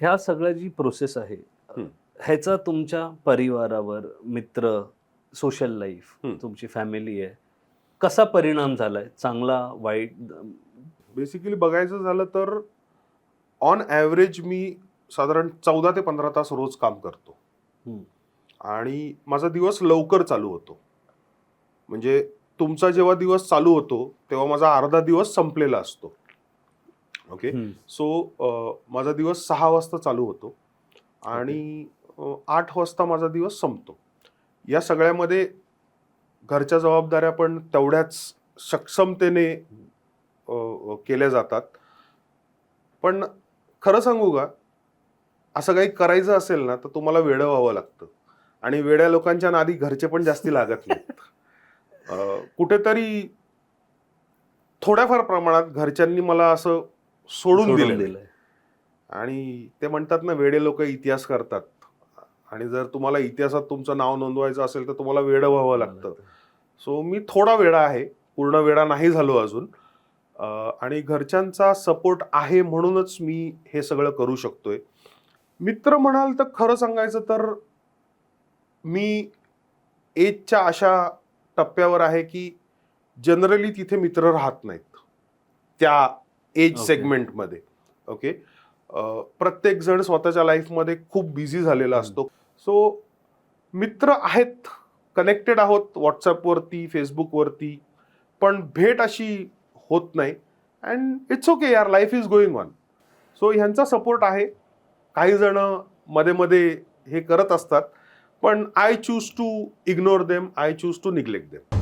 ह्या सगळ्या जी प्रोसेस आहे ह्याचा तुमच्या परिवारावर, मित्र, सोशल लाईफ, तुमची फॅमिली आहे, कसा परिणाम झालाय? चांगला, वाईट? बेसिकली बघायचं झालं तर ऑन ॲव्हरेज मी साधारण 14 ते 15 तास रोज काम करतो आणि माझा दिवस लवकर चालू होतो. म्हणजे तुमचा जेव्हा दिवस चालू होतो तेव्हा माझा अर्धा दिवस संपलेला असतो. ओके, सो माझा दिवस 6 वाजता चालू होतो आणि 8 वाजता माझा दिवस संपतो. या सगळ्यामध्ये घरच्या जबाबदाऱ्या पण तेवढ्याच सक्षमतेने केल्या जातात. पण खरं सांगू का, असं काही करायचं असेल ना तर तुम्हाला वेडं व्हावं लागतं आणि वेड्या लोकांच्या नादी घरचे पण जास्ती लागत नाहीत. कुठेतरी थोड्याफार प्रमाणात घरच्यांनी मला असं सोडून दिलं आणि ते म्हणतात ना, वेडे लोक इतिहास करतात आणि जर तुम्हाला इतिहासात तुमचं नाव नोंदवायचं असेल तर तुम्हाला वेडं व्हावं लागतं. सो मी थोडा वेडा आहे, पूर्ण वेडा नाही झालो अजून. आणि घरच्यांचा सपोर्ट आहे म्हणूनच मी हे सगळं करू शकतोय. मित्र म्हणाल तर खरं सांगायचं तर मी एजच्या अशा टप्प्यावर आहे की जनरली तिथे मित्र राहत नाहीत त्या एज सेगमेंटमध्ये. ओके, प्रत्येक जण स्वतःच्या लाईफमध्ये खूप बिझी झालेला असतो. सो मित्र आहेत, कनेक्टेड आहोत व्हॉट्सअपवरती, फेसबुकवरती, पण भेट अशी होत नाही. अँड इट्स ओके यार, life is going on. So ह्यांचा सपोर्ट आहे. काही जण मध्ये मध्ये हे करत असतात, पण I choose to ignore them, I choose to neglect them.